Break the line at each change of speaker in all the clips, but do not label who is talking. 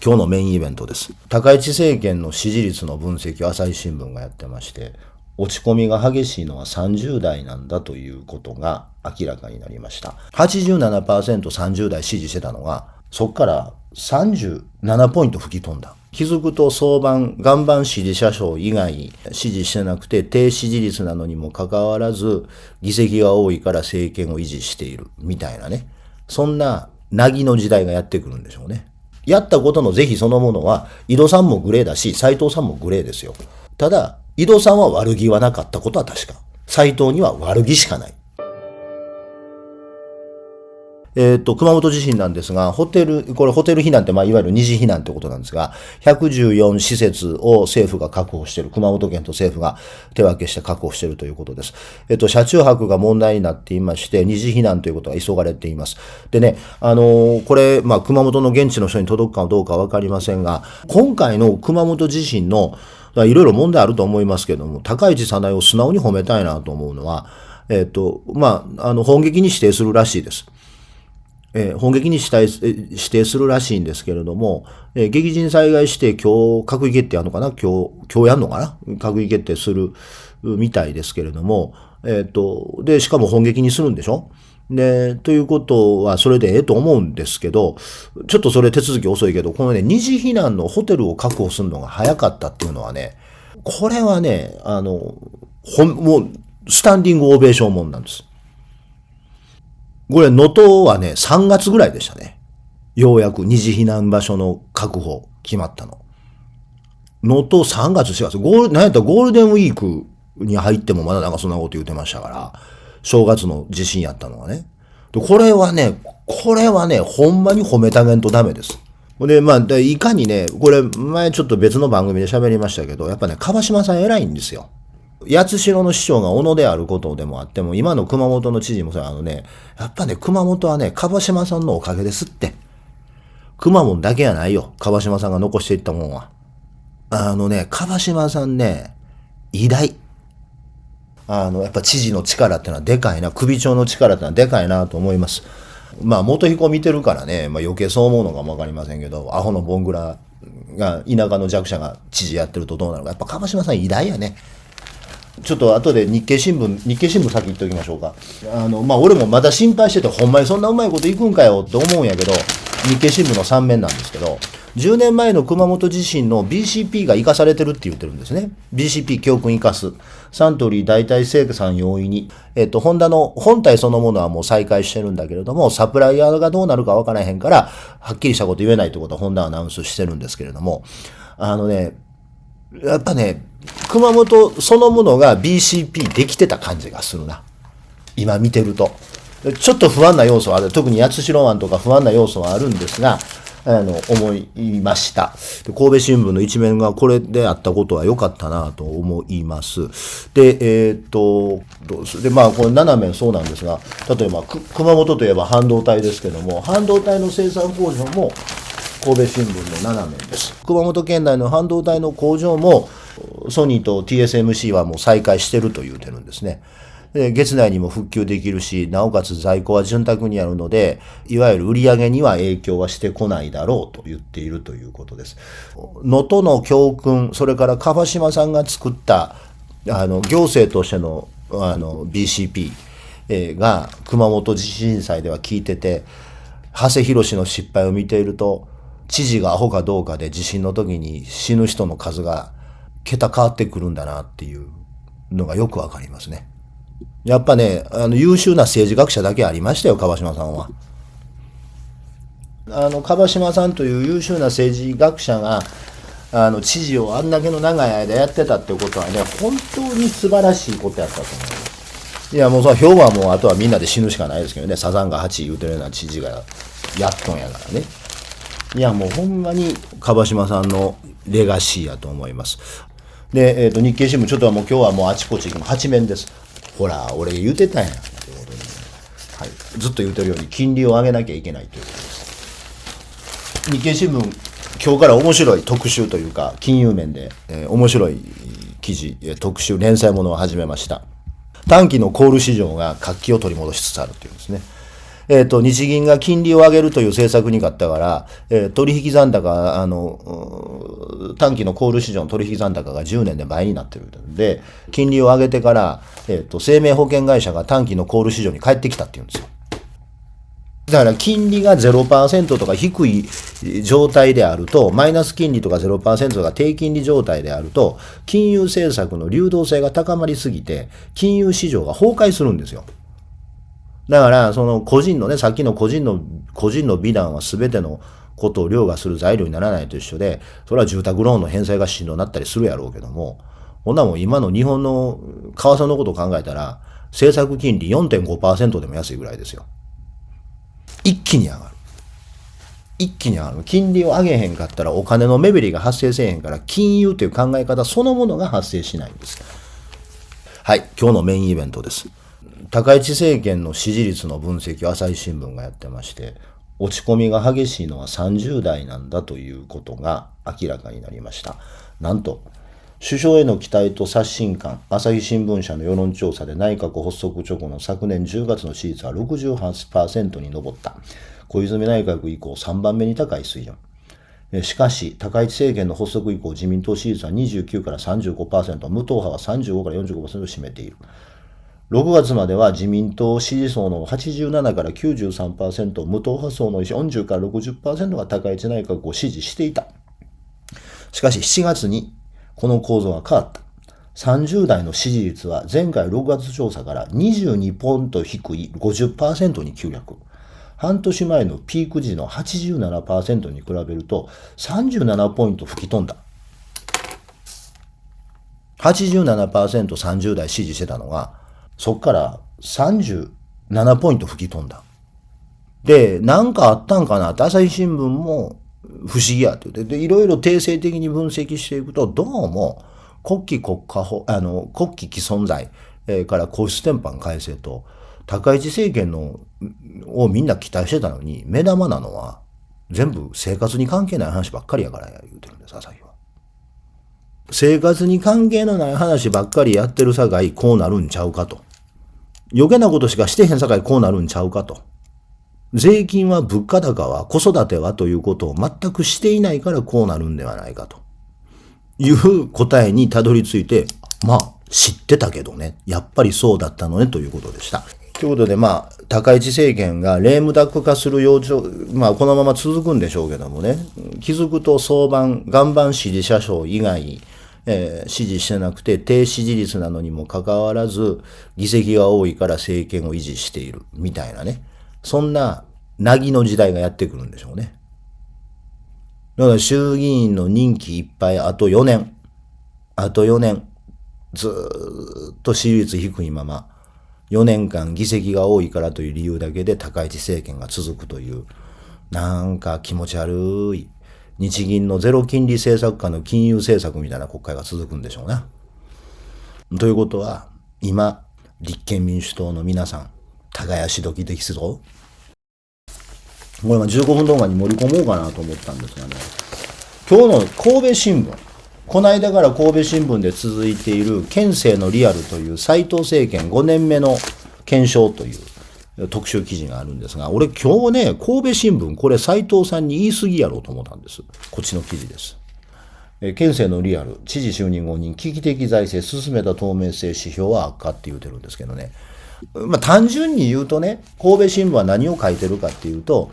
今日のメインイベントです。高市政権の支持率の分析を朝日新聞がやってまして、落ち込みが激しいのは30代なんだということが明らかになりました。87%30 代支持してたのが、そこから37ポイント吹き飛んだ。気づくと早晩、岩盤支持者層以外支持してなくて低支持率なのにもかかわらず議席が多いから政権を維持しているみたいなね。そんななぎの時代がやってくるんでしょうね。やったことの是非そのものは、井戸さんもグレーだし、斉藤さんもグレーですよ。ただ、井戸さんは悪気はなかったことは確か。斉藤には悪気しかない。熊本地震なんですが、ホテル避難って、いわゆる二次避難ってことなんですが、114施設を政府が確保している。熊本県と政府が手分けして確保しているということです。車中泊が問題になっていまして、二次避難ということが急がれています。でね、これ、熊本の現地の人に届くかどうかわかりませんが、今回の熊本地震の、いろいろ問題あると思いますけども、高市早苗を素直に褒めたいなと思うのは、本劇に指定するらしいです。本劇に指定するらしいんですけれども、激甚災害指定今日閣議決定やるのかな今日やるのかな閣議決定するみたいですけれども、で、しかも本劇にするんでしょで、ということはそれでと思うんですけど、ちょっとそれ手続き遅いけど、このね、二次避難のホテルを確保するのが早かったっていうのはね、これはね、もう、スタンディングオベーションもんなんです。これ、能登はね、3月ぐらいでしたね。ようやく二次避難場所の確保決まったの。能登3月4月。なんやったらゴールデンウィークに入ってもまだなんかそんなこと言ってましたから、正月の地震やったのはね。で、これはね、ほんまに褒めたげんとダメです。で、いかにね、これ前ちょっと別の番組で喋りましたけど、やっぱね、川島さん偉いんですよ。八代の市長が小野であることでもあっても、今の熊本の知事もやっぱね、熊本はね、川島さんのおかげですって。熊本だけやないよ。川島さんが残していったもんは。川島さんね、偉大。やっぱ知事の力ってのはでかいな。首長の力ってのはでかいなと思います。元彦見てるからね、余計そう思うのかもわかりませんけど、アホのボングラが、田舎の弱者が知事やってるとどうなるか。やっぱ川島さん偉大やね。ちょっと後で日経新聞先言っておきましょうか。俺もまだ心配してて、ほんまにそんなうまいこといくんかよって思うんやけど、日経新聞の3面なんですけど、10年前の熊本地震の BCP が生かされてるって言ってるんですね。BCP 教訓生かす。サントリー代替生産容易に。ホンダの本体そのものはもう再開してるんだけれども、サプライヤーがどうなるかわからへんから、はっきりしたこと言えないってことをホンダはアナウンスしてるんですけれども、やっぱね、熊本そのものが BCP できてた感じがするな。今見てると。ちょっと不安な要素はある。特に八代湾とか不安な要素はあるんですが、思いました。神戸新聞の一面がこれであったことは良かったなと思います。で、これ7面そうなんですが、例えば熊本といえば半導体ですけども、半導体の生産工場も神戸新聞の7面です。熊本県内の半導体の工場もソニーと TSMC はもう再開してると言うてるんですね。で、月内にも復旧できるし、なおかつ在庫は潤沢にあるので、いわゆる売上には影響はしてこないだろうと言っているということです。能登の教訓、それから川島さんが作った、行政としての、BCP が熊本地震災では効いてて、長谷博の失敗を見ていると、知事がアホかどうかで地震の時に死ぬ人の数が桁変わってくるんだなっていうのがよくわかりますね。やっぱね、優秀な政治学者だけありましたよ、川島さんは。川島さんという優秀な政治学者が、知事をあんだけの長い間やってたってことはね、本当に素晴らしいことやったと思います。いや、もう兵庫はもうあとはみんなで死ぬしかないですけどね、サザンが8言うてるような知事がやっとんやからね。いや、もうほんまに川島さんのレガシーやと思います。で、日経新聞、ちょっともう今日はもうあちこち8面です。ほら、俺言うてたんや。はい。ずっと言うてるように、金利を上げなきゃいけないということです。日経新聞、今日から面白い特集というか、金融面で、面白い記事、特集、連載ものを始めました。短期のコール市場が活気を取り戻しつつあるというんですね。日銀が金利を上げるという政策に勝ったから、取引残高、短期のコール市場の取引残高が10年で倍になってるんで、金利を上げてから、生命保険会社が短期のコール市場に帰ってきたっていうんですよ。だから金利が 0% とか低い状態であると、マイナス金利とか 0% とか低金利状態であると、金融政策の流動性が高まりすぎて、金融市場が崩壊するんですよ。だから、その個人のね、さっきの個人の美談は全てのことを凌駕する材料にならないと一緒で、それは住宅ローンの返済がしんどになったりするやろうけども、ほんなもん今の日本の為替のことを考えたら、政策金利 4.5% でも安いぐらいですよ。一気に上がる。一気に上がる。金利を上げへんかったらお金の目減りが発生せえへんから、金融という考え方そのものが発生しないんです。はい、今日のメインイベントです。高市政権の支持率の分析を朝日新聞がやってまして、落ち込みが激しいのは30代なんだということが明らかになりました。なんと、首相への期待と刷新感、朝日新聞社の世論調査で内閣発足直後の昨年10月の支持率は 68% に上った。小泉内閣以降3番目に高い水準。しかし、高市政権の発足以降、自民党支持率は29から 35%、無党派は35から 45% を占めている。6月までは自民党支持層の87から 93%、無党派層の40から 60% が高市内閣を支持していた。しかし7月にこの構造が変わった。30代の支持率は前回6月調査から22ポイント低い 50% に急落。半年前のピーク時の 87% に比べると37ポイント吹き飛んだ。87% 30代支持してたのが、そっから37ポイント吹き飛んだ。で、なんかあったんかなって朝日新聞も不思議やって言って、で、いろいろ定性的に分析していくと、どうも国旗既存罪、から皇室典範改正と、高市政権をみんな期待してたのに、目玉なのは全部生活に関係ない話ばっかりやから言うてるんです、朝日は。生活に関係のない話ばっかりやってるさかいこうなるんちゃうかと。余計なことしかしてへんさかいこうなるんちゃうかと。税金は物価高は子育てはということを全くしていないからこうなるんではないかという答えにたどり着いて、まあ知ってたけどね、やっぱりそうだったのねということでした。ということで高市政権がレームダック化するこのまま続くんでしょうけどもね、気づくと岩盤支持者層以外、支持してなくて低支持率なのにもかかわらず議席が多いから政権を維持しているみたいなね、そんななぎの時代がやってくるんでしょうね。だから衆議院の任期いっぱいあと4年ずーっと支持率低いまま4年間議席が多いからという理由だけで高市政権が続くという、なんか気持ち悪い日銀のゼロ金利政策下の金融政策みたいな国会が続くんでしょうな。ということは今立憲民主党の皆さん耕し時ですぞ。これ15分動画に盛り込もうかなと思ったんですがね、今日の神戸新聞、この間から神戸新聞で続いている憲政のリアルという斉藤政権5年目の検証という特集記事があるんですが、俺今日ね、神戸新聞これ斉藤さんに言い過ぎやろうと思ったんです。こっちの記事です。憲政のリアル、知事就任後に危機的財政進めた透明性指標は悪化って言うてるんですけどね。単純に言うとね、神戸新聞は何を書いてるかっていうと、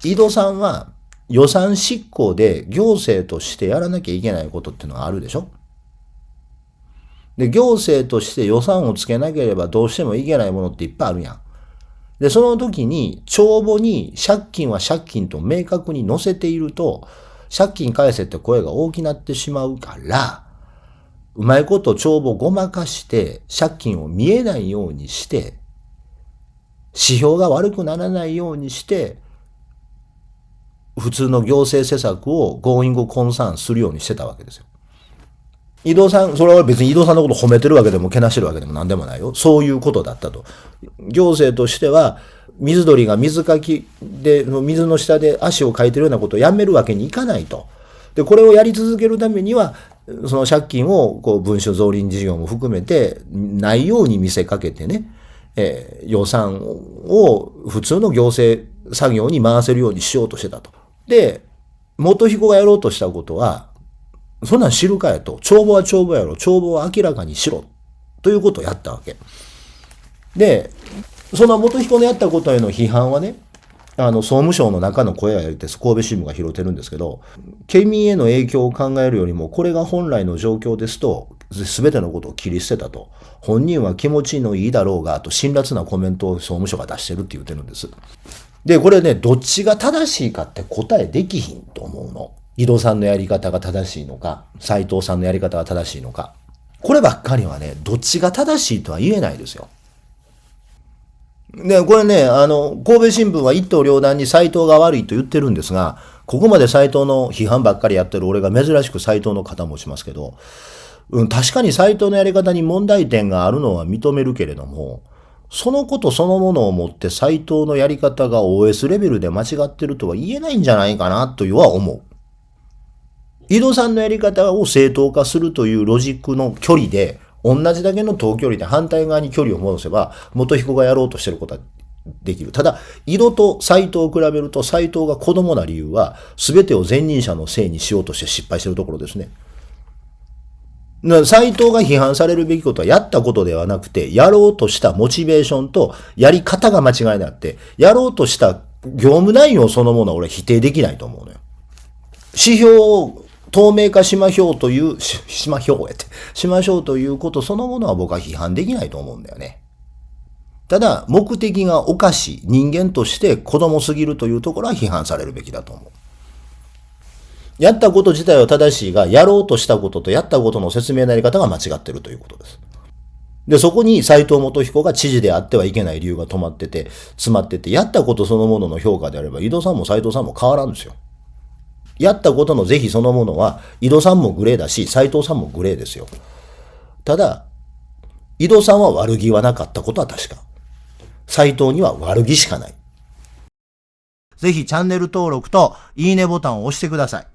井戸さんは予算執行で行政としてやらなきゃいけないことっていうのがあるでしょ。で、行政として予算をつけなければどうしてもいけないものっていっぱいあるやん。で、その時に帳簿に借金は借金と明確に載せていると、借金返せって声が大きなってしまうから、うまいこと帳簿ごまかして借金を見えないようにして、指標が悪くならないようにして、普通の行政施策をゴーイングコンサーンするようにしてたわけですよ。井戸さん、それは別に井戸さんのこと褒めてるわけでもけなしてるわけでも何でもないよ。そういうことだったと。行政としては、水鳥が水かきで、水の下で足をかいてるようなことをやめるわけにいかないと。で、これをやり続けるためには、その借金を文書増輪事業も含めてないように見せかけてね、予算を普通の行政作業に回せるようにしようとしてたと。で、元彦がやろうとしたことは、そんなん知るかやと。帳簿は帳簿やろ。帳簿は明らかにしろ。ということをやったわけ。で、その元彦のやったことへの批判はね、総務省の中の声がやりて、神戸新聞が拾ってるんですけど、県民への影響を考えるよりも、これが本来の状況ですと、すべてのことを切り捨てたと。本人は気持ちのいいだろうが、と辛辣なコメントを総務省が出してるって言ってるんです。で、これね、どっちが正しいかって答えできひんと思うの。井戸さんのやり方が正しいのか、斉藤さんのやり方が正しいのか。こればっかりはね、どっちが正しいとは言えないですよ。で、これね、神戸新聞は一刀両断に斉藤が悪いと言ってるんですが、ここまで斉藤の批判ばっかりやってる俺が珍しく斉藤の肩持ちますけど、確かに斉藤のやり方に問題点があるのは認めるけれども、そのことそのものをもって斉藤のやり方が OS レベルで間違ってるとは言えないんじゃないかなというは思う。井戸さんのやり方を正当化するというロジックの距離で、同じだけの等距離で反対側に距離を戻せば、元彦がやろうとしてることはできる。ただ、井戸と斉藤を比べると、斉藤が子供な理由は、全てを前任者のせいにしようとして失敗してるところですね。斉藤が批判されるべきことはやったことではなくて、やろうとしたモチベーションとやり方が間違いであって、やろうとした業務内容そのものは俺は否定できないと思うのよ。指標を透明化しましょうという、しましょうということそのものは僕は批判できないと思うんだよね。ただ、目的がおかしい、人間として子供すぎるというところは批判されるべきだと思う。やったこと自体は正しいが、やろうとしたこととやったことの説明のやり方が間違っているということです。で、そこに斉藤元彦が知事であってはいけない理由が詰まってて、やったことそのものの評価であれば、井戸さんも斉藤さんも変わらんですよ。やったことの是非そのものは、井戸さんもグレーだし、斉藤さんもグレーですよ。ただ、井戸さんは悪気はなかったことは確か。斉藤には悪気しかない。ぜひチャンネル登録といいねボタンを押してください。